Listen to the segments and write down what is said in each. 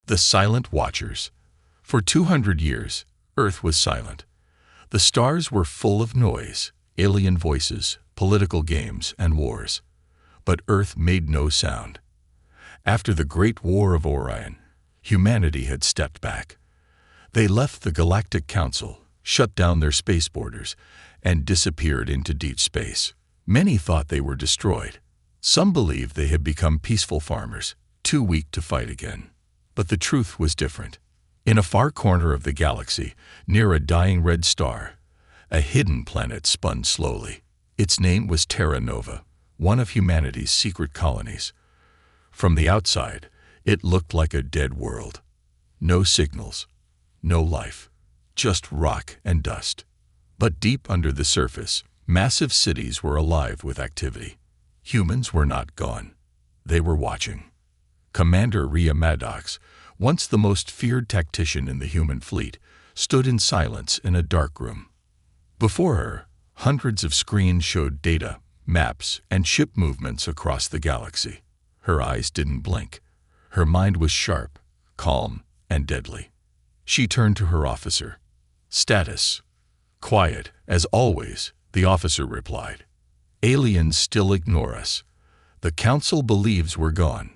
The Silent Watchers. For 200 years, Earth was silent. The stars were full of noise, alien voices, political games, and wars. But Earth made no sound. After the Great War of Orion, humanity had stepped back. They left the Galactic Council, shut down their space borders, and disappeared into deep space. Many thought they were destroyed. Some believed they had become peaceful farmers, too weak to fight again. But the truth was different. In a far corner of the galaxy, near a dying red star, a hidden planet spun slowly. Its name was Terra Nova, one of humanity's secret colonies. From the outside, it looked like a dead world. No signals, no life, just rock and dust. But deep under the surface, massive cities were alive with activity. Humans were not gone. They were watching. Commander Rhea Maddox, once the most feared tactician in the human fleet, stood in silence in a dark room. Before her, hundreds of screens showed data, maps, and ship movements across the galaxy. Her eyes didn't blink. Her mind was sharp, calm, and deadly. She turned to her officer. "Status." "Quiet, as always," the officer replied. "Aliens still ignore us. The Council believes we're gone."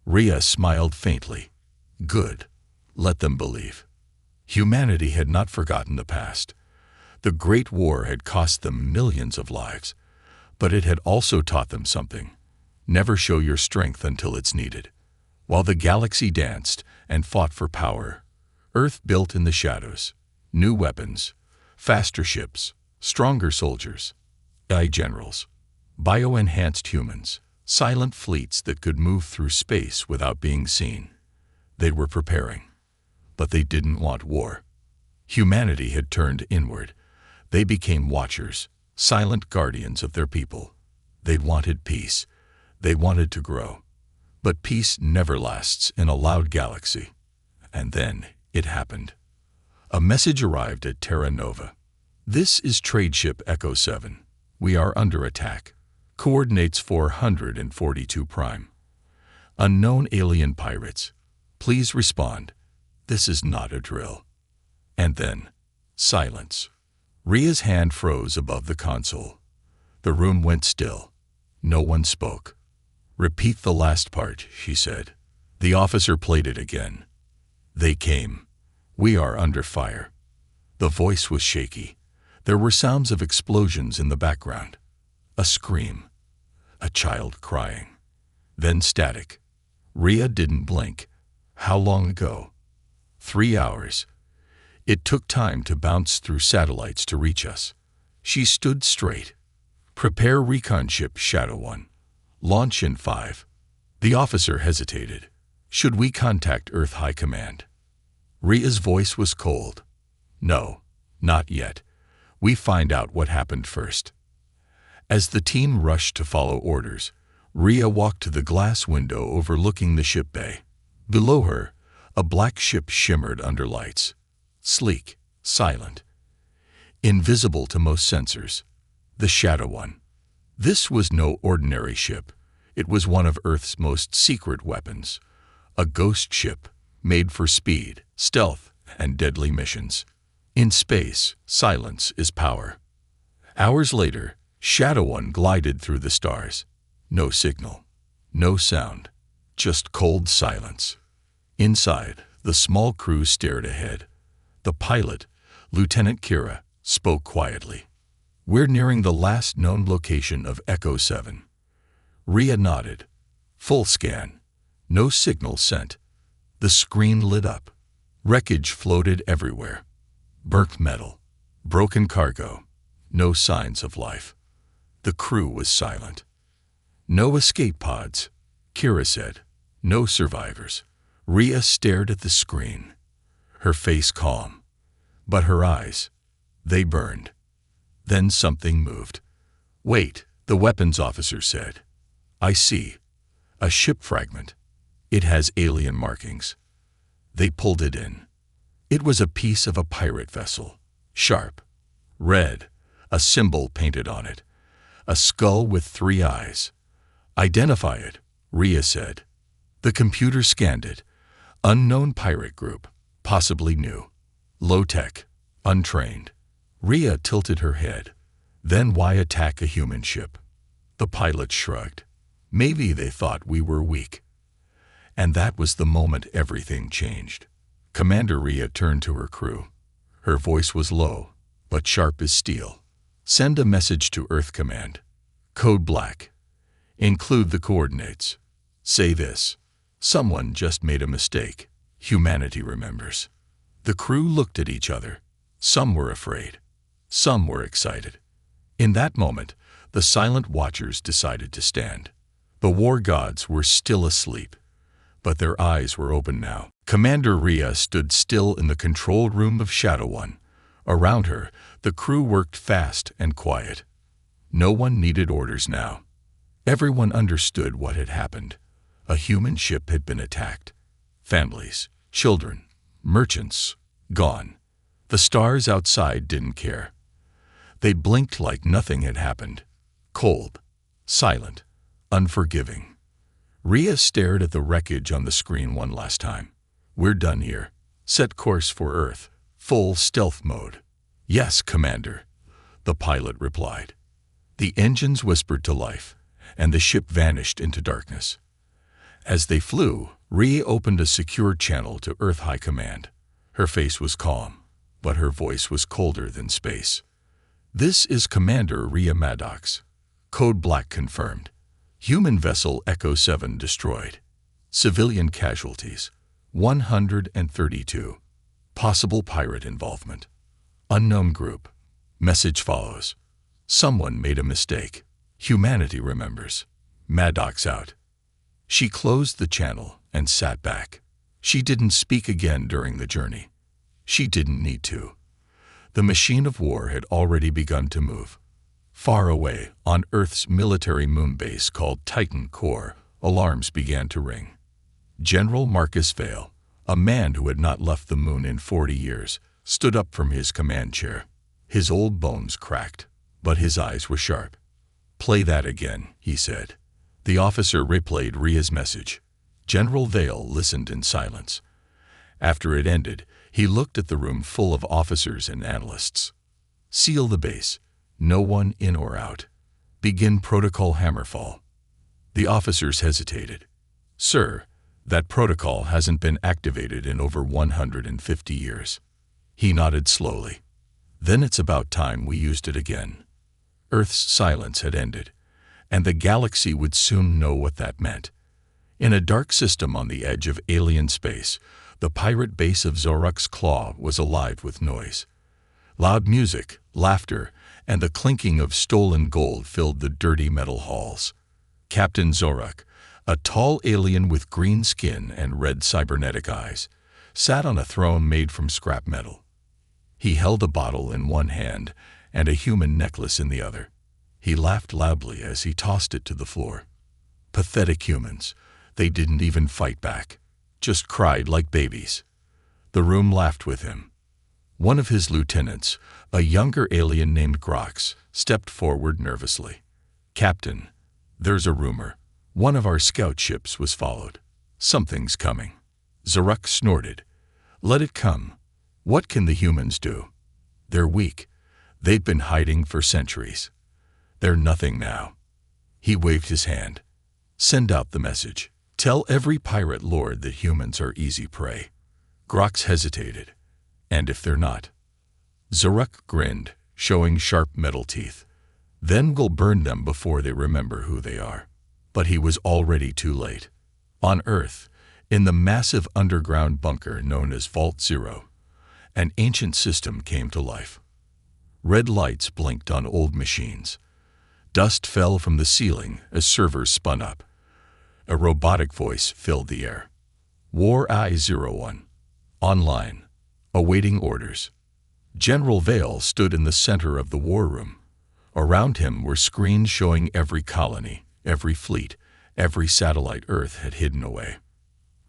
Rhea smiled faintly. "Good. Let them believe." Humanity had not forgotten the past. The Great War had cost them millions of lives, but it had also taught them something. Never show your strength until it's needed. While the galaxy danced and fought for power, Earth built in the shadows. New weapons, faster ships, stronger soldiers, AI generals, bio-enhanced humans, silent fleets that could move through space without being seen. They were preparing, but they didn't want war. Humanity had turned inward. They became watchers, silent guardians of their people. They wanted peace. They wanted to grow. But peace never lasts in a loud galaxy. And then it happened. A message arrived at Terra Nova. "This is trade ship Echo 7. We are under attack. Coordinates 442 prime. Unknown alien pirates. Please respond. This is not a drill." And then, silence. Rhea's hand froze above the console. The room went still. No one spoke. "Repeat the last part," she said. The officer played it again. "They came. We are under fire." The voice was shaky. There were sounds of explosions in the background. A scream. A child crying. Then static. Rhea didn't blink. How long ago? 3 hours. It took time to bounce through satellites to reach us. She stood straight. "Prepare recon ship Shadow 1. Launch in 5. The officer hesitated. "Should we contact Earth High Command?" Rhea's voice was cold. "No, not yet. We find out what happened first." As the team rushed to follow orders, Rhea walked to the glass window overlooking the ship bay. Below her, a black ship shimmered under lights. Sleek, silent, invisible to most sensors. The Shadow 1. This was no ordinary ship. It was one of Earth's most secret weapons. A ghost ship made for speed, stealth, and deadly missions. In space, silence is power. Hours later, Shadow 1 glided through the stars. No signal, no sound, just cold silence. Inside, the small crew stared ahead. The pilot, Lieutenant Kira, spoke quietly. "We're nearing the last known location of Echo 7. Rhea nodded. Full scan. No signal sent. The screen lit up. Wreckage floated everywhere. Burnt metal. Broken cargo. No signs of life. The crew was silent. "No escape pods," Kira said. "No survivors." Rhea stared at the screen. Her face calm. But her eyes, they burned. Then something moved. "Wait," the weapons officer said. "I see. A ship fragment. It has alien markings." They pulled it in. It was a piece of a pirate vessel. Sharp. Red. A symbol painted on it. A skull with 3 eyes. "Identify it," Rhea said. The computer scanned it. Unknown pirate group, possibly new. Low-tech, untrained. Rhea tilted her head. Then why attack a human ship? The pilot shrugged. Maybe they thought we were weak. And that was the moment everything changed. Commander Rhea turned to her crew. Her voice was low, but sharp as steel. Send a message to Earth Command. Code Black. Include the coordinates. Say this: someone just made a mistake. Humanity remembers. The crew looked at each other. Some were afraid. Some were excited. In that moment, the silent watchers decided to stand. The war gods were still asleep, but their eyes were open now. Commander Rhea stood still in the control room of Shadow One. Around her, the crew worked fast and quiet. No one needed orders now. Everyone understood what had happened. A human ship had been attacked. Families, children, merchants, gone. The stars outside didn't care. They blinked like nothing had happened. Cold, silent, unforgiving. Rhea stared at the wreckage on the screen one last time. We're done here. Set course for Earth. Full stealth mode. Yes, Commander, the pilot replied. The engines whispered to life, and the ship vanished into darkness. As they flew, Rhea opened a secure channel to Earth High Command. Her face was calm, but her voice was colder than space. This is Commander Rhea Maddox. Code Black confirmed. Human vessel Echo 7 destroyed. Civilian casualties, 132. Possible pirate involvement. Unknown group. Message follows. Someone made a mistake. Humanity remembers. Maddox out. She closed the channel and sat back. She didn't speak again during the journey. She didn't need to. The machine of war had already begun to move. Far away, on Earth's military moon base called Titan Core, alarms began to ring. General Marcus Vale, a man who had not left the moon in 40 years, stood up from his command chair. His old bones cracked, but his eyes were sharp. "Play that again," he said. The officer replayed Rhea's message. General Vale listened in silence. After it ended, he looked at the room full of officers and analysts. "Seal the base. No one in or out. Begin protocol hammerfall." The officers hesitated. "Sir, that protocol hasn't been activated in over 150 years. He nodded slowly. "Then it's about time we used it again." Earth's silence had ended, and the galaxy would soon know what that meant. In a dark system on the edge of alien space, the pirate base of Zoruk's Claw was alive with noise. Loud music, laughter, and the clinking of stolen gold filled the dirty metal halls. Captain Zoruk, a tall alien with green skin and red cybernetic eyes, sat on a throne made from scrap metal. He held a bottle in one hand and a human necklace in the other. He laughed loudly as he tossed it to the floor. Pathetic humans. They didn't even fight back, just cried like babies. The room laughed with him. One of his lieutenants, a younger alien named Grox, stepped forward nervously. "Captain, there's a rumor. One of our scout ships was followed. Something's coming." Zoruk snorted. "Let it come. What can the humans do? They're weak. They've been hiding for centuries. They're nothing now." He waved his hand. "Send out the message. Tell every pirate lord that humans are easy prey." Grox hesitated. "And if they're not?" Zoruk grinned, showing sharp metal teeth. "Then we'll burn them before they remember who they are." But he was already too late. On Earth, in the massive underground bunker known as Vault Zero, an ancient system came to life. Red lights blinked on old machines. Dust fell from the ceiling as servers spun up. A robotic voice filled the air. "War I-01. Online. Awaiting orders." General Vale stood in the center of the war room. Around him were screens showing every colony, every fleet, every satellite Earth had hidden away.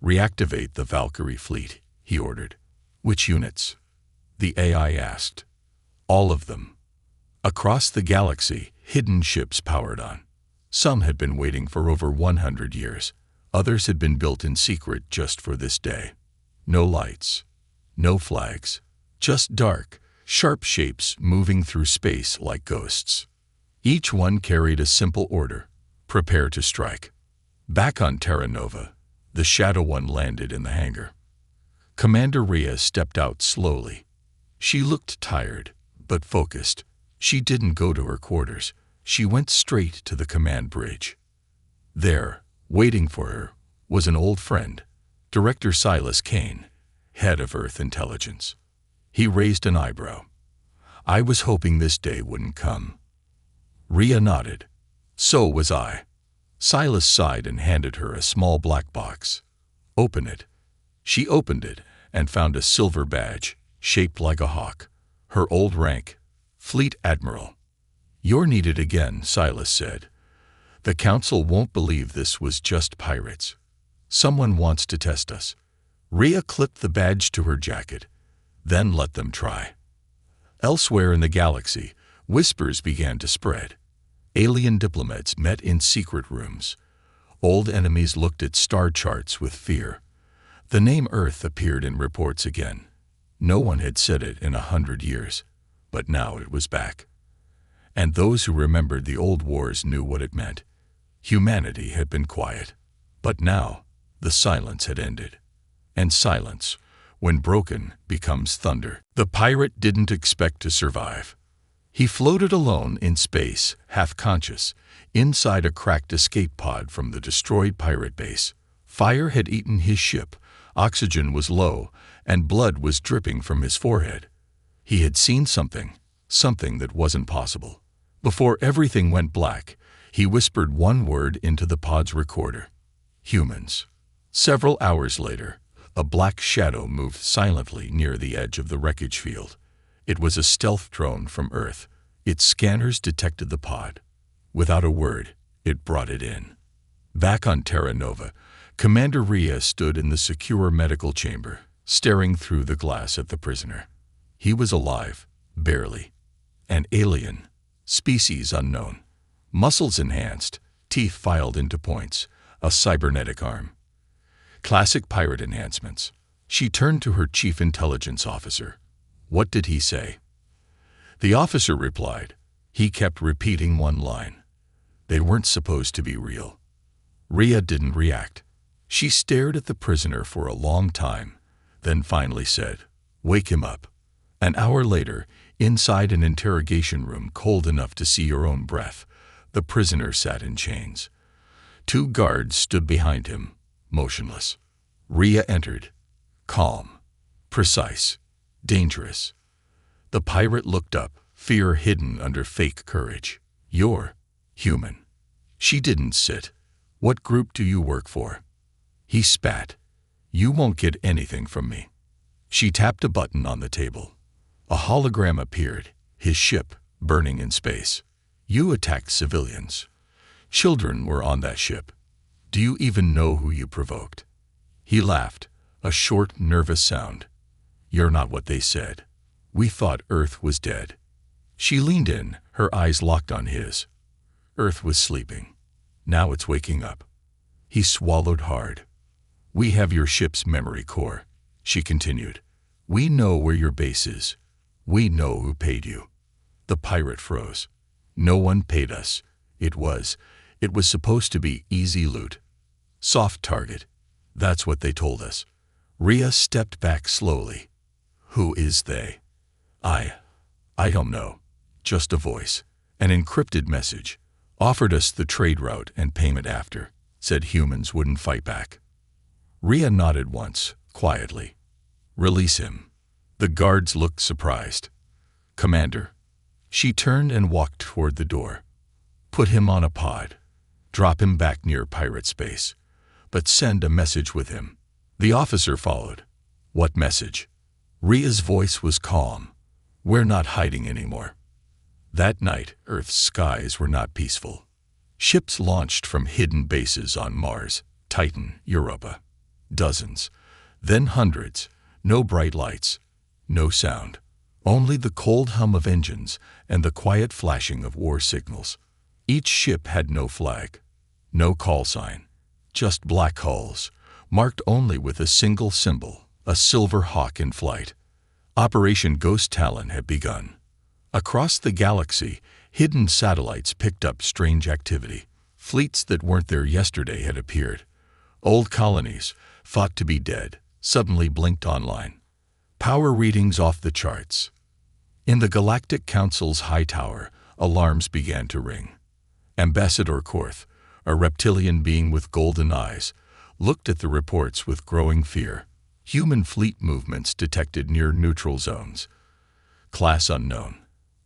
"Reactivate the Valkyrie fleet," he ordered. "Which units?" the AI asked. "All of them." Across the galaxy, hidden ships powered on. Some had been waiting for over 100 years. Others had been built in secret just for this day. No lights, no flags, just dark, sharp shapes moving through space like ghosts. Each one carried a simple order: prepare to strike. Back on Terra Nova, the Shadow One landed in the hangar. Commander Rhea stepped out slowly. She looked tired, but focused. She didn't go to her quarters. She went straight to the command bridge. There, waiting for her, was an old friend, Director Silas Kane, head of Earth Intelligence. He raised an eyebrow. "I was hoping this day wouldn't come." Rhea nodded. "So was I." Silas sighed and handed her a small black box. "Open it." She opened it and found a silver badge, shaped like a hawk. Her old rank, Fleet Admiral. "You're needed again," Silas said. "The Council won't believe this was just pirates. Someone wants to test us." Rhea clipped the badge to her jacket. "Then let them try." Elsewhere in the galaxy, whispers began to spread. Alien diplomats met in secret rooms. Old enemies looked at star charts with fear. The name Earth appeared in reports again. No one had said it in 100 years, but now it was back. And those who remembered the old wars knew what it meant. Humanity had been quiet, but now the silence had ended. And silence, when broken, becomes thunder. The pirate didn't expect to survive. He floated alone in space, half-conscious, inside a cracked escape pod from the destroyed pirate base. Fire had eaten his ship, oxygen was low, and blood was dripping from his forehead. He had seen something that wasn't possible. Before everything went black, he whispered one word into the pod's recorder: humans. Several hours later, a black shadow moved silently near the edge of the wreckage field. It was a stealth drone from Earth. Its scanners detected the pod. Without a word, it brought it in. Back on Terra Nova, Commander Rhea stood in the secure medical chamber, staring through the glass at the prisoner. He was alive, barely. An alien, species unknown. Muscles enhanced, teeth filed into points, a cybernetic arm. Classic pirate enhancements. She turned to her chief intelligence officer. "What did he say?" The officer replied. He kept repeating one line. "They weren't supposed to be real." Rhea didn't react. She stared at the prisoner for a long time, then finally said, "Wake him up." An hour later, inside an interrogation room cold enough to see your own breath, the prisoner sat in chains. 2 guards stood behind him, motionless. Rhea entered. Calm, precise, dangerous. The pirate looked up, fear hidden under fake courage. "You're human." She didn't sit. "What group do you work for?" He spat. "You won't get anything from me." She tapped a button on the table. A hologram appeared, his ship burning in space. "You attacked civilians. Children were on that ship. Do you even know who you provoked?" He laughed, a short, nervous sound. "You're not what they said. We thought Earth was dead." She leaned in, her eyes locked on his. Earth was sleeping. Now it's waking up. He swallowed hard. "We have your ship's memory core," she continued. "We know where your base is. We know who paid you." The pirate froze. "No one paid us. It was supposed to be easy loot. Soft target. That's what they told us." Rhea stepped back slowly. "Who is they?" I don't know. Just a voice. An encrypted message. Offered us the trade route and payment after. Said humans wouldn't fight back." Rhea nodded once, quietly. "Release him." The guards looked surprised. "Commander." She turned and walked toward the door. "Put him on a pod. Drop him back near pirate space. But send a message with him." The officer followed. "What message?" Rhea's voice was calm. "We're not hiding anymore." That night, Earth's skies were not peaceful. Ships launched from hidden bases on Mars, Titan, Europa. Dozens, then hundreds. No bright lights, no sound. Only the cold hum of engines and the quiet flashing of war signals. Each ship had no flag, no call sign, just black hulls, marked only with a single symbol, a silver hawk in flight. Operation Ghost Talon had begun. Across the galaxy, hidden satellites picked up strange activity. Fleets that weren't there yesterday had appeared. Old colonies, thought to be dead, suddenly blinked online. Power readings off the charts. In the Galactic Council's high tower, alarms began to ring. Ambassador Korth, a reptilian being with golden eyes, looked at the reports with growing fear. Human fleet movements detected near neutral zones. Class unknown.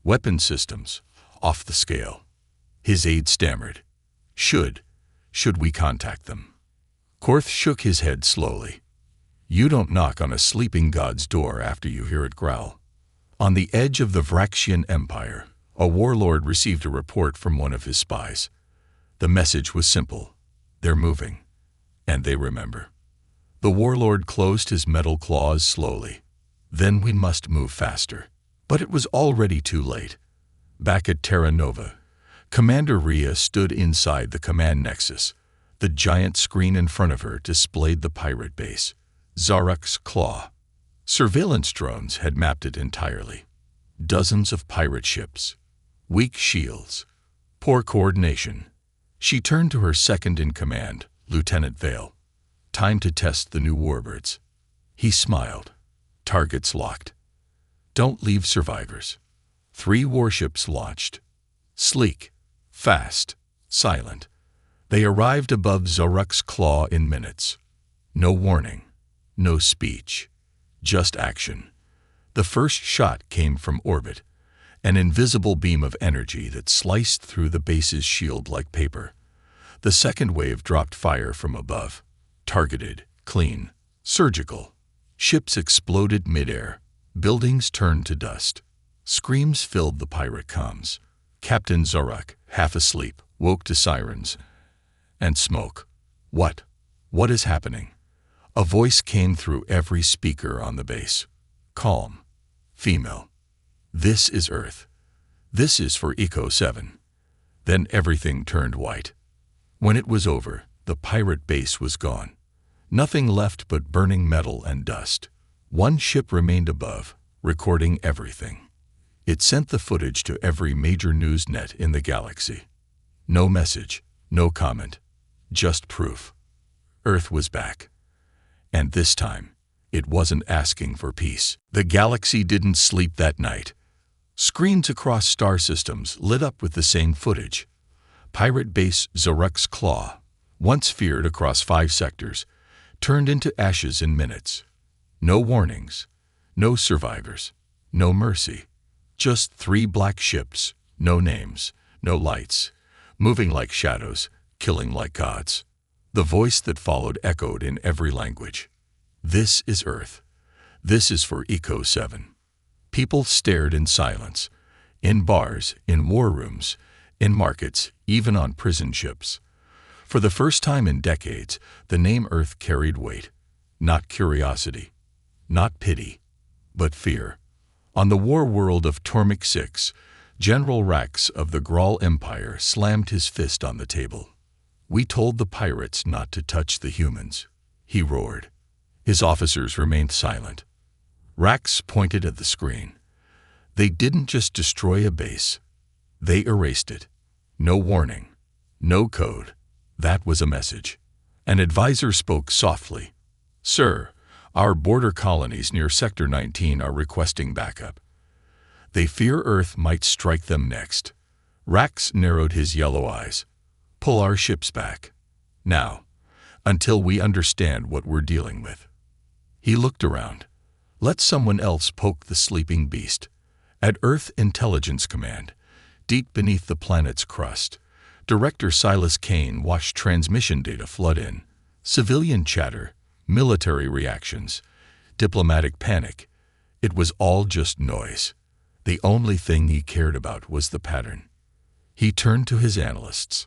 Weapon systems, off the scale. His aide stammered. Should we contact them? Korth shook his head slowly. You don't knock on a sleeping god's door after you hear it growl. On the edge of the Vraxian Empire, a warlord received a report from one of his spies. The message was simple. They're moving, and they remember. The warlord closed his metal claws slowly. Then we must move faster. But it was already too late. Back at Terra Nova, Commander Rhea stood inside the command nexus. The giant screen in front of her displayed the pirate base, Zarak's Claw. Surveillance drones had mapped it entirely. Dozens of pirate ships. Weak shields. Poor coordination. She turned to her second-in-command, Lieutenant Vale. Time to test the new warbirds. He smiled. Targets locked. Don't leave survivors. 3 warships launched. Sleek, fast, silent. They arrived above Zarak's Claw in minutes. No warning, no speech, just action. The first shot came from orbit, an invisible beam of energy that sliced through the base's shield like paper. The second wave dropped fire from above, targeted, clean, surgical. Ships exploded midair. Buildings turned to dust. Screams filled the pirate comms. Captain Zarak, half asleep, woke to sirens and smoke. What is happening? A voice came through every speaker on the base. Calm. Female. This is Earth. This is for Eco 7. Then everything turned white. When it was over, the pirate base was gone. Nothing left but burning metal and dust. One ship remained above, recording everything. It sent the footage to every major news net in the galaxy. No message, no comment, just proof. Earth was back. And this time, it wasn't asking for peace. The galaxy didn't sleep that night. Screens across star systems lit up with the same footage. Pirate base Zarak's Claw, once feared across 5 sectors, turned into ashes in minutes. No warnings, no survivors, no mercy. Just 3 black ships, no names, no lights, moving like shadows, killing like gods. The voice that followed echoed in every language. This is Earth. This is for Eco 7. People stared in silence, in bars, in war rooms, in markets, even on prison ships. For the first time in decades, the name Earth carried weight. Not curiosity, not pity, but fear. On the war world of Tormik 6, General Rax of the Grawl Empire slammed his fist on the table. We told the pirates not to touch the humans, he roared. His officers remained silent. Rax pointed at the screen. They didn't just destroy a base. They erased it. No warning. No code. That was a message. An advisor spoke softly. Sir, our border colonies near Sector 19 are requesting backup. They fear Earth might strike them next. Rax narrowed his yellow eyes. Pull our ships back. Now, until we understand what we're dealing with. He looked around. Let someone else poke the sleeping beast. At Earth Intelligence Command, deep beneath the planet's crust, Director Silas Kane watched transmission data flood in. Civilian chatter, military reactions, diplomatic panic. It was all just noise. The only thing he cared about was the pattern. He turned to his analysts.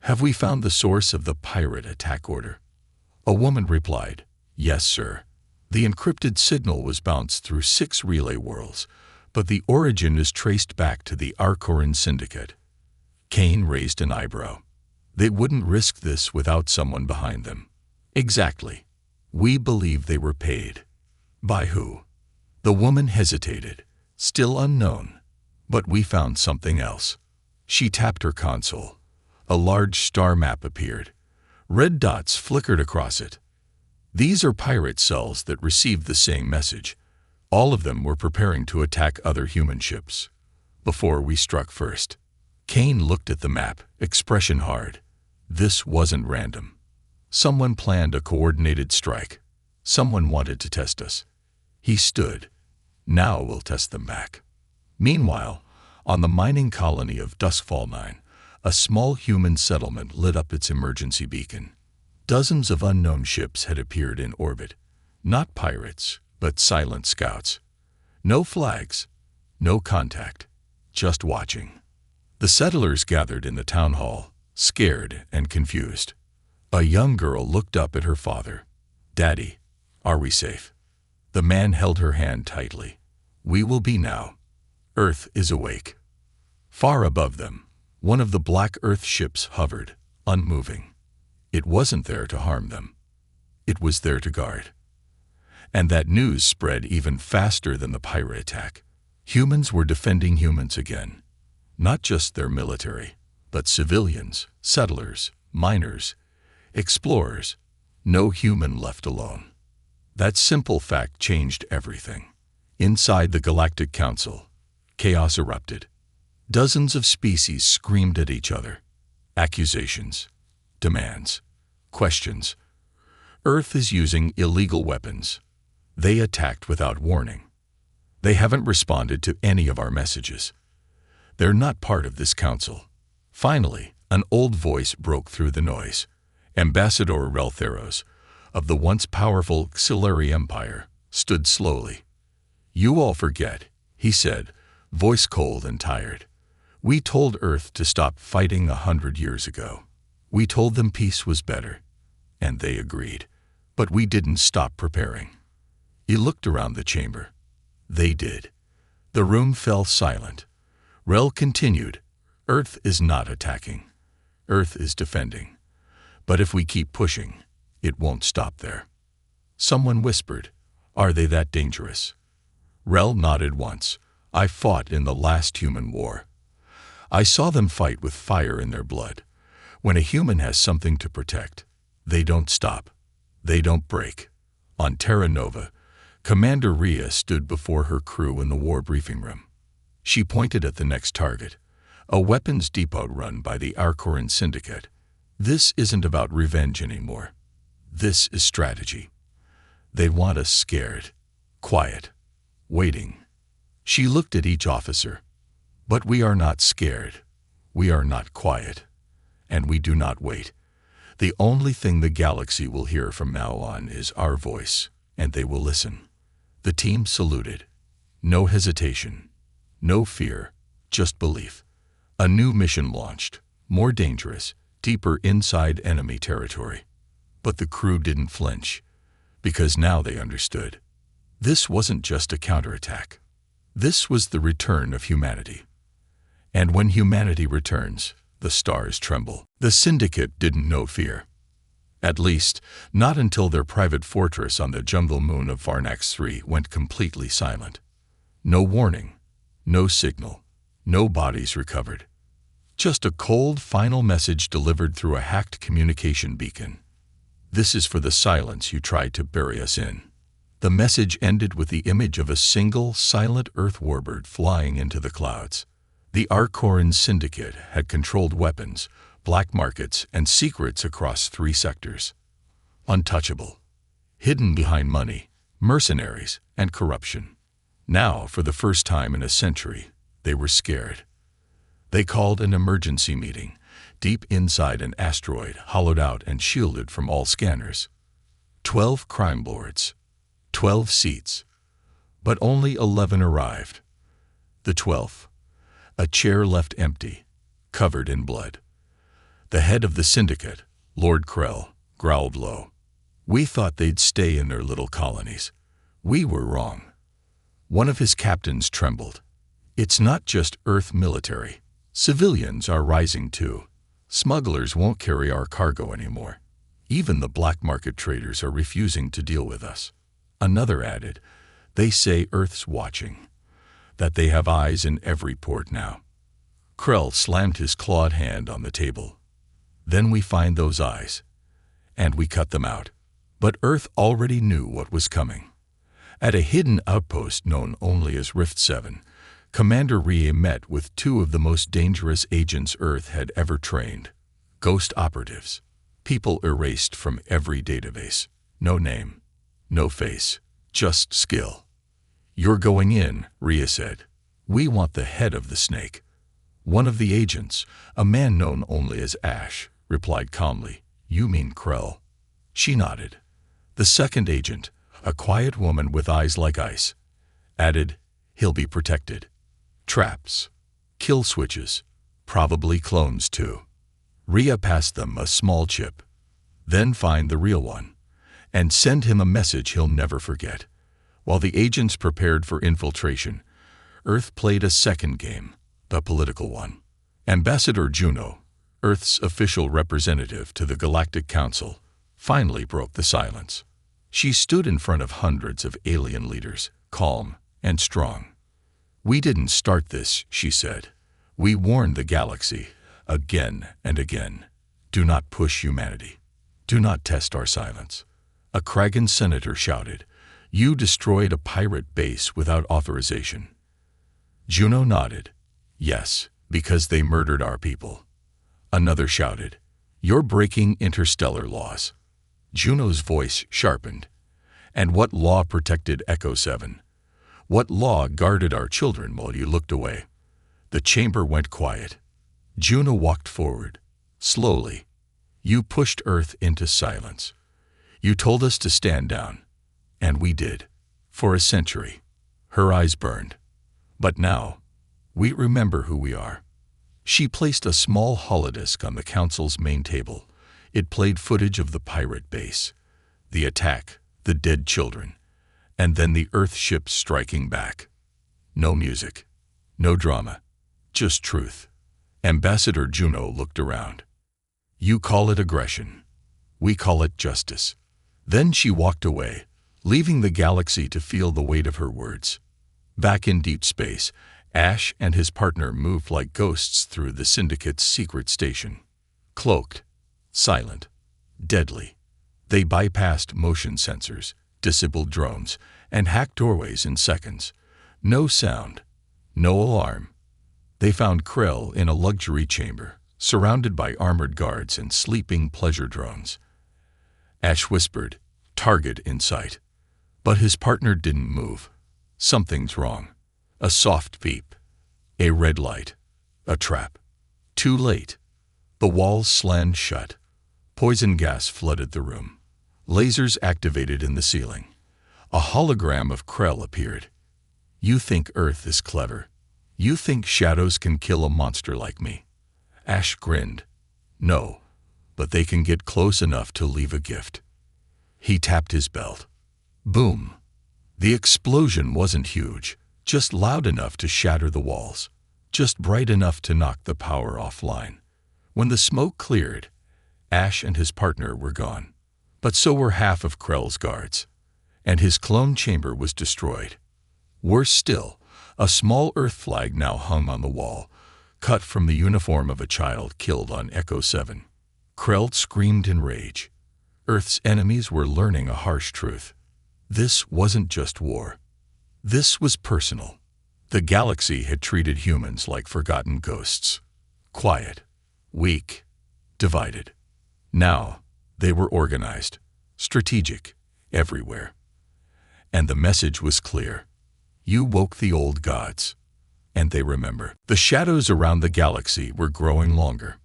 Have we found the source of the pirate attack order? A woman replied, Yes, sir. The encrypted signal was bounced through 6 relay worlds, but the origin is traced back to the Arcoran Syndicate. Kane raised an eyebrow. They wouldn't risk this without someone behind them. Exactly. We believe they were paid. By who? The woman hesitated, still unknown. But we found something else. She tapped her console. A large star map appeared. Red dots flickered across it. These are pirate cells that received the same message. All of them were preparing to attack other human ships. Before we struck first. Kane looked at the map, expression hard. This wasn't random. Someone planned a coordinated strike. Someone wanted to test us. He stood. Now we'll test them back. Meanwhile, on the mining colony of Duskfall 9, a small human settlement lit up its emergency beacon. Dozens of unknown ships had appeared in orbit. Not pirates, but silent scouts. No flags, no contact, just watching. The settlers gathered in the town hall, scared and confused. A young girl looked up at her father. "Daddy, are we safe?" The man held her hand tightly. "We will be now. Earth is awake." Far above them, one of the black Earth ships hovered, unmoving. It wasn't there to harm them. It was there to guard. And that news spread even faster than the pirate attack. Humans were defending humans again. Not just their military, but civilians, settlers, miners, explorers. No human left alone. That simple fact changed everything. Inside the Galactic Council, chaos erupted. Dozens of species screamed at each other. Accusations, demands, questions. Earth is using illegal weapons. They attacked without warning. They haven't responded to any of our messages. They're not part of this council. Finally, an old voice broke through the noise. Ambassador Reltheros, of the once powerful Xilari Empire, stood slowly. "You all forget," he said, voice cold and tired. "We told Earth to stop fighting 100 years ago. We told them peace was better. And they agreed. But we didn't stop preparing." He looked around the chamber. They did. The room fell silent. Rel continued, "Earth is not attacking. Earth is defending. But if we keep pushing, it won't stop there." Someone whispered, "Are they that dangerous?" Rel nodded once. "I fought in the last human war. I saw them fight with fire in their blood. When a human has something to protect, they don't stop. They don't break." On Terra Nova, Commander Rhea stood before her crew in the war briefing room. She pointed at the next target, a weapons depot run by the Arcoran Syndicate. "This isn't about revenge anymore. This is strategy. They want us scared, quiet, waiting." She looked at each officer. "But we are not scared. We are not quiet. And we do not wait. The only thing the galaxy will hear from now on is our voice, and they will listen." The team saluted. No hesitation, no fear, just belief. A new mission launched, more dangerous, deeper inside enemy territory. But the crew didn't flinch, because now they understood. This wasn't just a counterattack. This was the return of humanity. And when humanity returns, the stars tremble. The Syndicate didn't know fear. At least, not until their private fortress on the jungle moon of Varnax 3 went completely silent. No warning, no signal, no bodies recovered. Just a cold, final message delivered through a hacked communication beacon. "This is for the silence you tried to bury us in." The message ended with the image of a single, silent Earth warbird flying into the clouds. The Arcoran Syndicate had controlled weapons, black markets, and secrets across 3 sectors. Untouchable. Hidden behind money, mercenaries, and corruption. Now, for the first time in a century, they were scared. They called an emergency meeting, deep inside an asteroid hollowed out and shielded from all scanners. 12 crime lords. 12 seats. But only 11 arrived. The 12th. A chair left empty, covered in blood. The head of the Syndicate, Lord Krell, growled low. "We thought they'd stay in their little colonies. We were wrong." One of his captains trembled. "It's not just Earth military. Civilians are rising too. Smugglers won't carry our cargo anymore. Even the black market traders are refusing to deal with us." Another added, They say Earth's watching, that they have eyes in every port now. Krell slammed his clawed hand on the table. Then we find those eyes, and we cut them out. But Earth already knew what was coming. At a hidden outpost known only as Rift 7, Commander Rie met with two of the most dangerous agents Earth had ever trained. Ghost operatives. People erased from every database. No name, no face, just skill. "You're going in," Rie said. "We want the head of the snake." One of the agents, a man known only as Ash, replied calmly, "You mean Krell?" She nodded. The second agent, a quiet woman with eyes like ice, added, "He'll be protected. Traps, kill switches, probably clones too." Ria passed them a small chip. "Then find the real one, and send him a message he'll never forget." While the agents prepared for infiltration, Earth played a second game, the political one. Ambassador Juno, Earth's official representative to the Galactic Council, finally broke the silence. She stood in front of hundreds of alien leaders, calm and strong. "We didn't start this," she said. "We warned the galaxy, again and again. Do not push humanity. Do not test our silence." A Kragan senator shouted, "You destroyed a pirate base without authorization." Juno nodded. "Yes, because they murdered our people." Another shouted, "You're breaking interstellar laws." Juno's voice sharpened. "And what law protected Echo 7? What law guarded our children while you looked away?" The chamber went quiet. Juno walked forward, slowly. "You pushed Earth into silence. You told us to stand down, and we did, for a century." Her eyes burned. "But now, we remember who we are." She placed a small holodisc on the council's main table. It played footage of the pirate base, the attack, the dead children, and then the Earth ships striking back. No music, no drama, just truth. Ambassador Juno looked around. "You call it aggression. We call it justice." Then she walked away, leaving the galaxy to feel the weight of her words. Back in deep space, Ash and his partner moved like ghosts through the Syndicate's secret station. Cloaked, silent, deadly. They bypassed motion sensors, disabled drones, and hacked doorways in seconds. No sound, no alarm. They found Krell in a luxury chamber, surrounded by armored guards and sleeping pleasure drones. Ash whispered, "Target in sight." But his partner didn't move. Something's wrong. A soft beep. A red light. A trap. Too late. The walls slammed shut. Poison gas flooded the room. Lasers activated in the ceiling. A hologram of Krell appeared. "You think Earth is clever? You think shadows can kill a monster like me?" Ash grinned. "No, but they can get close enough to leave a gift." He tapped his belt. Boom. The explosion wasn't huge, just loud enough to shatter the walls, just bright enough to knock the power offline. When the smoke cleared, Ash and his partner were gone. But so were half of Krell's guards, and his clone chamber was destroyed. Worse still, a small Earth flag now hung on the wall, cut from the uniform of a child killed on Echo 7. Krell screamed in rage. Earth's enemies were learning a harsh truth. This wasn't just war. This was personal. The galaxy had treated humans like forgotten ghosts. Quiet, weak, divided. Now, they were organized, strategic, everywhere. And the message was clear. You woke the old gods, and they remember. The shadows around the galaxy were growing longer.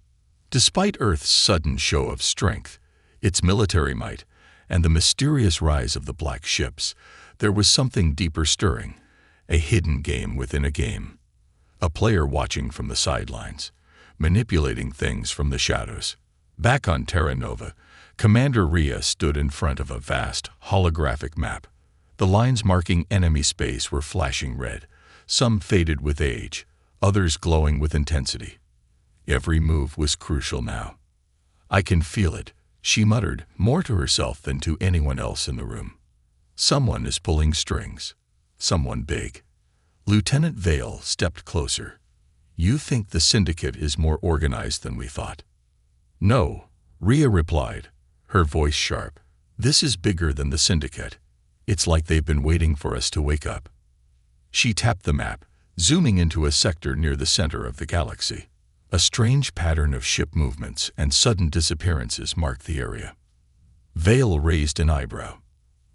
Despite Earth's sudden show of strength, its military might, and the mysterious rise of the black ships, there was something deeper stirring, a hidden game within a game. A player watching from the sidelines, manipulating things from the shadows. Back on Terra Nova, Commander Ria stood in front of a vast, holographic map. The lines marking enemy space were flashing red, some faded with age, others glowing with intensity. Every move was crucial now. "I can feel it," she muttered, more to herself than to anyone else in the room. "Someone is pulling strings." someone big. Lieutenant Vale stepped closer. You think the syndicate is more organized than we thought? No, Rhea replied, her voice sharp. This is bigger than the syndicate. It's like they've been waiting for us to wake up. She tapped the map, zooming into a sector near the center of the galaxy. A strange pattern of ship movements and sudden disappearances marked the area. Vale raised an eyebrow.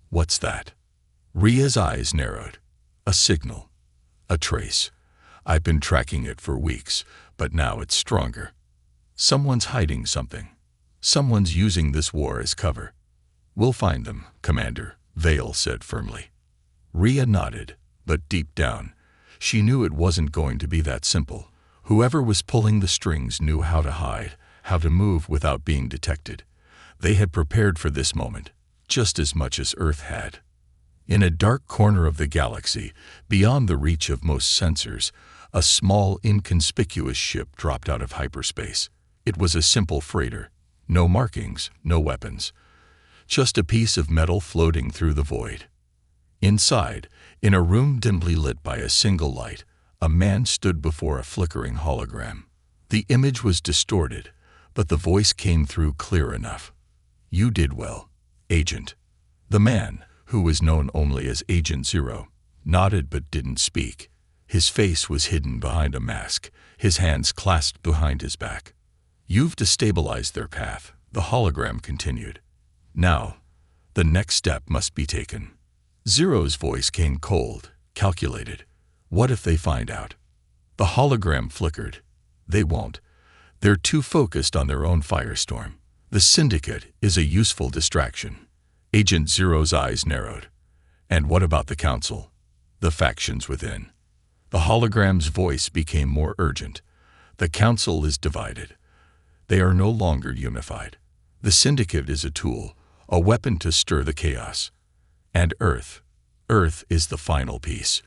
What's that? Rhea's eyes narrowed. A signal. A trace. I've been tracking it for weeks, but now it's stronger. Someone's hiding something. Someone's using this war as cover. We'll find them, Commander, Vale said firmly. Rhea nodded, but deep down, she knew it wasn't going to be that simple. Whoever was pulling the strings knew how to hide, how to move without being detected. They had prepared for this moment, just as much as Earth had. In a dark corner of the galaxy, beyond the reach of most sensors, a small, inconspicuous ship dropped out of hyperspace. It was a simple freighter. No markings, no weapons. Just a piece of metal floating through the void. Inside, in a room dimly lit by a single light, a man stood before a flickering hologram. The image was distorted, but the voice came through clear enough. You did well, Agent. The man, who was known only as Agent Zero, nodded but didn't speak. His face was hidden behind a mask, his hands clasped behind his back. You've destabilized their path, the hologram continued. Now, the next step must be taken. Zero's voice came cold, calculated. What if they find out? The hologram flickered. They won't. They're too focused on their own firestorm. The syndicate is a useful distraction. Agent Zero's eyes narrowed. And what about the council? The factions within? The hologram's voice became more urgent. The council is divided. They are no longer unified. The syndicate is a tool, a weapon to stir the chaos. And Earth is the final piece.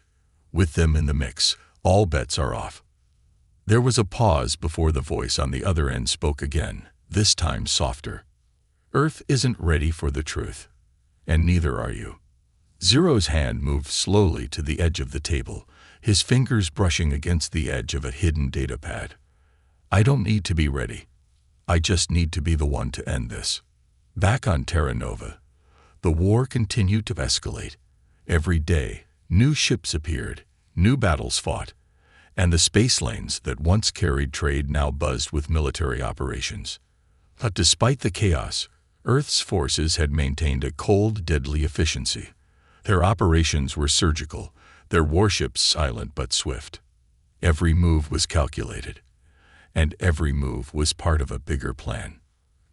With them in the mix, all bets are off. There was a pause before the voice on the other end spoke again, this time softer. Earth isn't ready for the truth. And neither are you. Zero's hand moved slowly to the edge of the table, his fingers brushing against the edge of a hidden datapad. I don't need to be ready. I just need to be the one to end this. Back on Terra Nova, the war continued to escalate. Every day, new ships appeared, new battles fought, and the space lanes that once carried trade now buzzed with military operations. But despite the chaos, Earth's forces had maintained a cold, deadly efficiency. Their operations were surgical, their warships silent but swift. Every move was calculated, and every move was part of a bigger plan.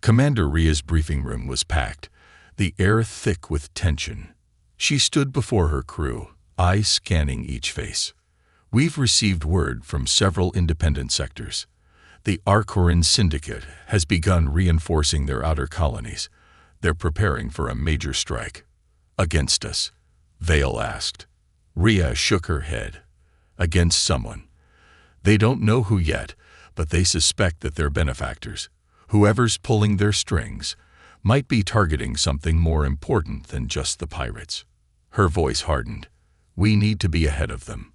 Commander Rhea's briefing room was packed, the air thick with tension. She stood before her crew, eyes scanning each face. We've received word from several independent sectors. The Arcoran Syndicate has begun reinforcing their outer colonies. They're preparing for a major strike. Against us? Vale asked. Rhea shook her head. Against someone. They don't know who yet, but they suspect that they're benefactors. Whoever's pulling their strings might be targeting something more important than just the pirates. Her voice hardened. We need to be ahead of them.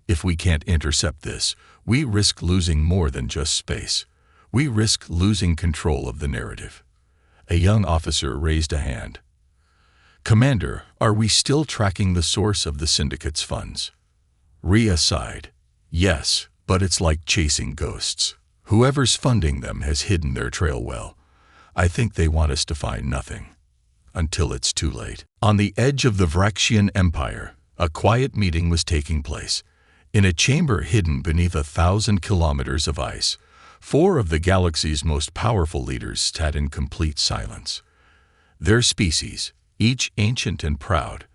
If we can't intercept this, we risk losing more than just space. We risk losing control of the narrative. A young officer raised a hand. Commander, are we still tracking the source of the syndicate's funds? Rhea sighed. Yes, but it's like chasing ghosts. Whoever's funding them has hidden their trail well. I think they want us to find nothing. Until it's too late. On the edge of the Vraxian Empire, a quiet meeting was taking place. In a chamber hidden beneath 1,000 kilometers of ice, 4 of the galaxy's most powerful leaders sat in complete silence. Their species, each ancient and proud,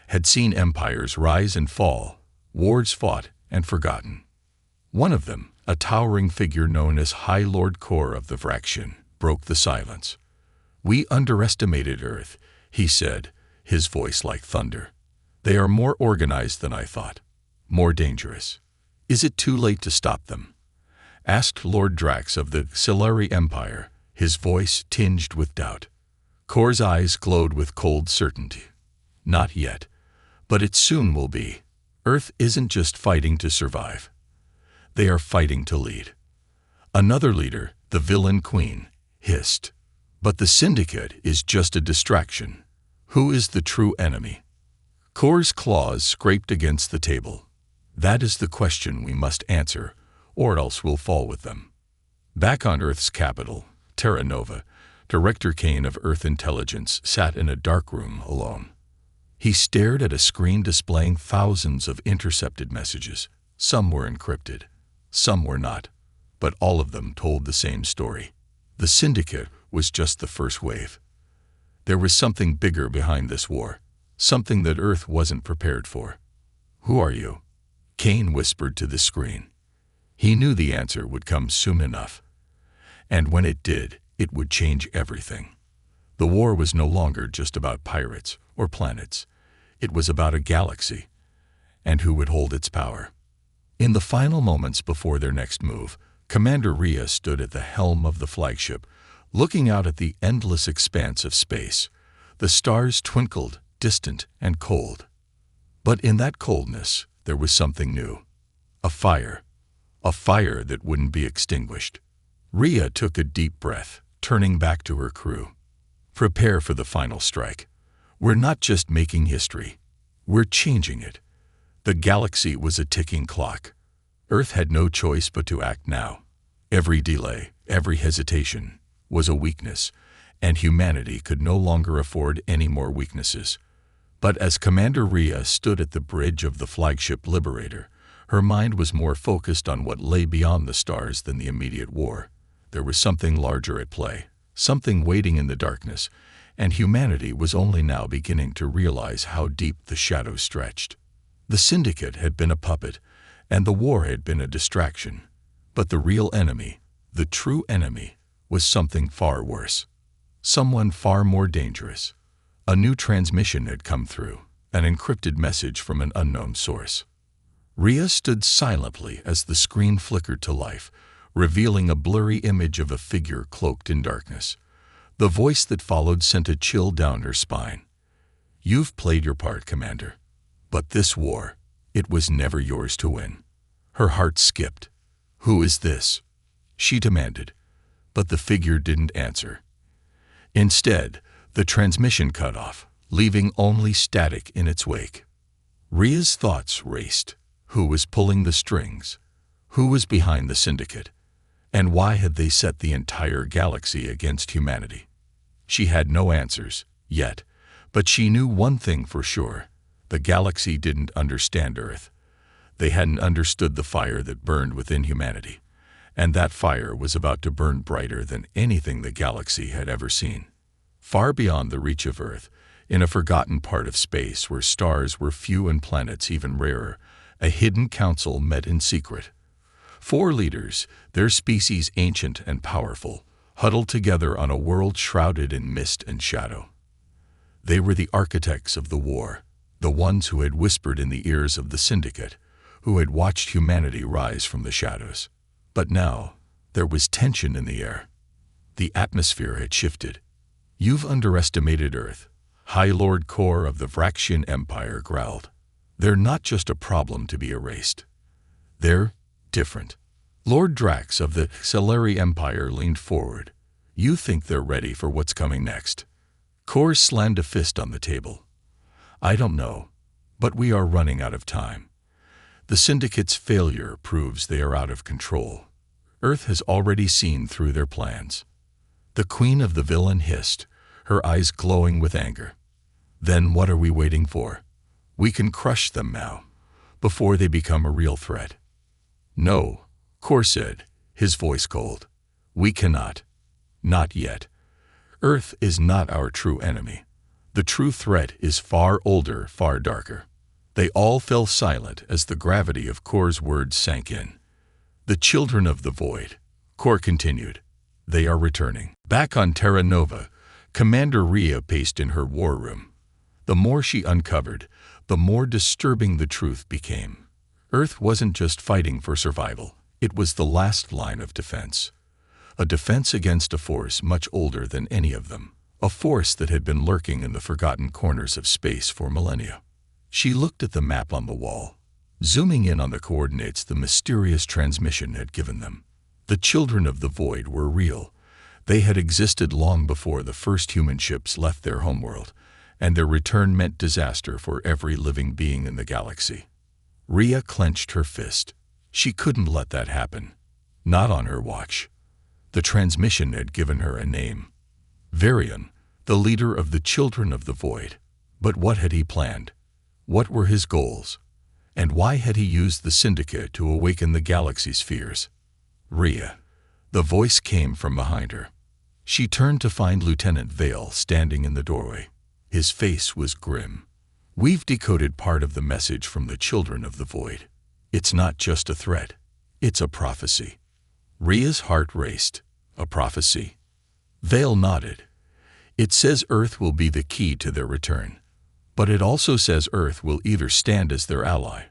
had seen empires rise and fall, wars fought and forgotten. One of them, a towering figure known as High Lord Kor of the Vraxian, broke the silence. We underestimated Earth, he said, his voice like thunder. They are more organized than I thought. More dangerous. Is it too late to stop them? Asked Lord Drax of the Silari Empire, his voice tinged with doubt. Kor's eyes glowed with cold certainty. Not yet, But it soon will be. Earth isn't just fighting to survive. They are fighting to lead. Another leader, the villain queen, hissed. But the syndicate is just a distraction. Who is the true enemy? Kor's claws scraped against the table. That is the question we must answer, or else we'll fall with them. Back on Earth's capital, Terra Nova, Director Kane of Earth Intelligence sat in a dark room alone. He stared at a screen displaying thousands of intercepted messages. Some were encrypted, some were not, but all of them told the same story. The syndicate was just the first wave. There was something bigger behind this war, something that Earth wasn't prepared for. Who are you? Kane whispered to the screen. He knew the answer would come soon enough. And when it did, it would change everything. The war was no longer just about pirates or planets. It was about a galaxy, and who would hold its power. In the final moments before their next move, Commander Rhea stood at the helm of the flagship, looking out at the endless expanse of space. The stars twinkled, distant and cold. But in that coldness, there was something new. A fire that wouldn't be extinguished. Rhea took a deep breath, turning back to her crew. Prepare for the final strike. We're not just making history. We're changing it. The galaxy was a ticking clock. Earth had no choice but to act now. Every delay, every hesitation was a weakness, and humanity could no longer afford any more weaknesses. But as Commander Rhea stood at the bridge of the flagship Liberator, her mind was more focused on what lay beyond the stars than the immediate war. There was something larger at play, something waiting in the darkness, and humanity was only now beginning to realize how deep the shadows stretched. The syndicate had been a puppet, and the war had been a distraction. But the real enemy, the true enemy, was something far worse. Someone far more dangerous. A new transmission had come through, an encrypted message from an unknown source. Rhea stood silently as the screen flickered to life, revealing a blurry image of a figure cloaked in darkness. The voice that followed sent a chill down her spine. You've played your part, Commander. But this war, it was never yours to win. Her heart skipped. Who is this? She demanded, but the figure didn't answer. Instead, the transmission cut off, leaving only static in its wake. Rhea's thoughts raced. Who was pulling the strings? Who was behind the syndicate? And why had they set the entire galaxy against humanity? She had no answers, yet, but she knew one thing for sure. The galaxy didn't understand Earth. They hadn't understood the fire that burned within humanity, and that fire was about to burn brighter than anything the galaxy had ever seen. Far beyond the reach of Earth, in a forgotten part of space where stars were few and planets even rarer, a hidden council met in secret. 4 leaders, their species ancient and powerful, huddled together on a world shrouded in mist and shadow. They were the architects of the war, the ones who had whispered in the ears of the syndicate, who had watched humanity rise from the shadows. But now, there was tension in the air. The atmosphere had shifted. You've underestimated Earth, High Lord Kor of the Vraxian Empire growled. They're not just a problem to be erased. They're different. Lord Drax of the Celari Empire leaned forward. You think they're ready for what's coming next? Kor slammed a fist on the table. I don't know, but we are running out of time. The syndicate's failure proves they are out of control. Earth has already seen through their plans. The queen of the villain hissed, her eyes glowing with anger. Then what are we waiting for? We can crush them now, before they become a real threat. No, Kor said, his voice cold. We cannot. Not yet. Earth is not our true enemy. The true threat is far older, far darker. They all fell silent as the gravity of Kor's words sank in. The children of the void, Kor continued. They are returning. Back on Terra Nova, Commander Rhea paced in her war room. The more she uncovered, the more disturbing the truth became. Earth wasn't just fighting for survival. It was the last line of defense. A defense against a force much older than any of them. A force that had been lurking in the forgotten corners of space for millennia. She looked at the map on the wall, zooming in on the coordinates the mysterious transmission had given them. The children of the void were real. They had existed long before the first human ships left their homeworld, and their return meant disaster for every living being in the galaxy. Rhea clenched her fist. She couldn't let that happen. Not on her watch. The transmission had given her a name. Varian, the leader of the children of the void. But what had he planned? What were his goals? And why had he used the Syndicate to awaken the galaxy's fears? Rhea. The voice came from behind her. She turned to find Lieutenant Vale standing in the doorway. His face was grim. We've decoded part of the message from the children of the void. It's not just a threat. It's a prophecy. Rhea's heart raced. A prophecy? Vale nodded. It says Earth will be the key to their return. But it also says Earth will either stand as their ally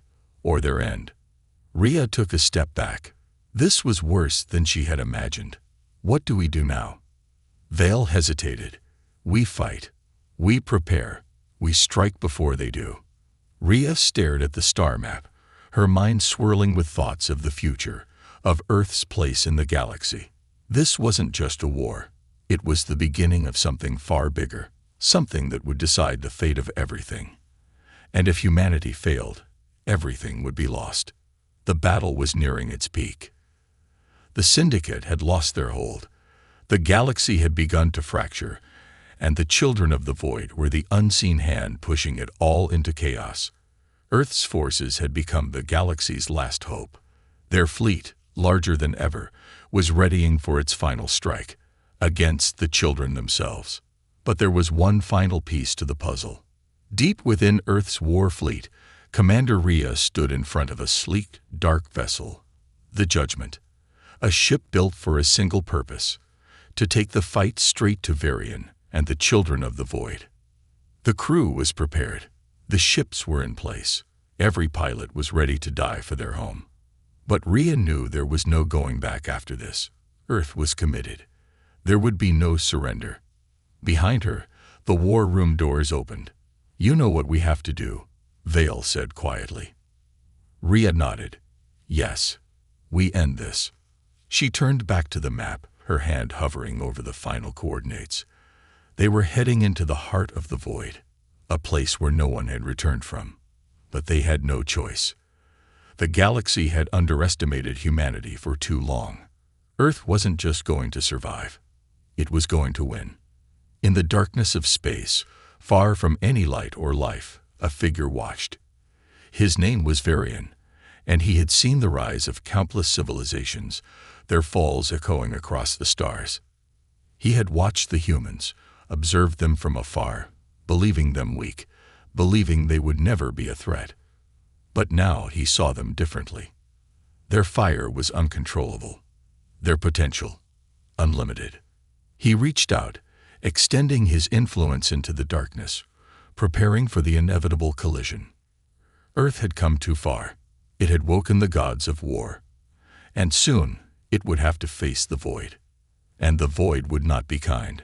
or their end. Rhea took a step back. This was worse than she had imagined. What do we do now? Vale hesitated. We fight. We prepare. We strike before they do. Rhea stared at the star map, her mind swirling with thoughts of the future, of Earth's place in the galaxy. This wasn't just a war. It was the beginning of something far bigger, something that would decide the fate of everything. And if humanity failed, everything would be lost. The battle was nearing its peak. The Syndicate had lost their hold. The galaxy had begun to fracture, and the children of the void were the unseen hand pushing it all into chaos. Earth's forces had become the galaxy's last hope. Their fleet, larger than ever, was readying for its final strike, against the children themselves. But there was one final piece to the puzzle. Deep within Earth's war fleet, Commander Rhea stood in front of a sleek, dark vessel, the Judgment, a ship built for a single purpose, to take the fight straight to Varian and the children of the void. The crew was prepared. The ships were in place. Every pilot was ready to die for their home. But Rhea knew there was no going back after this. Earth was committed. There would be no surrender. Behind her, the war room doors opened. You know what we have to do, Vale said quietly. Rhea nodded. Yes, we end this. She turned back to the map, her hand hovering over the final coordinates. They were heading into the heart of the void, a place where no one had returned from. But they had no choice. The galaxy had underestimated humanity for too long. Earth wasn't just going to survive. It was going to win. In the darkness of space, far from any light or life, a figure watched. His name was Varian, and he had seen the rise of countless civilizations, their falls echoing across the stars. He had watched the humans, observed them from afar, believing them weak, believing they would never be a threat. But now he saw them differently. Their fire was uncontrollable, their potential unlimited. He reached out, extending his influence into the darkness, preparing for the inevitable collision. Earth had come too far. It had woken the gods of war. And soon it would have to face the void. And the void would not be kind.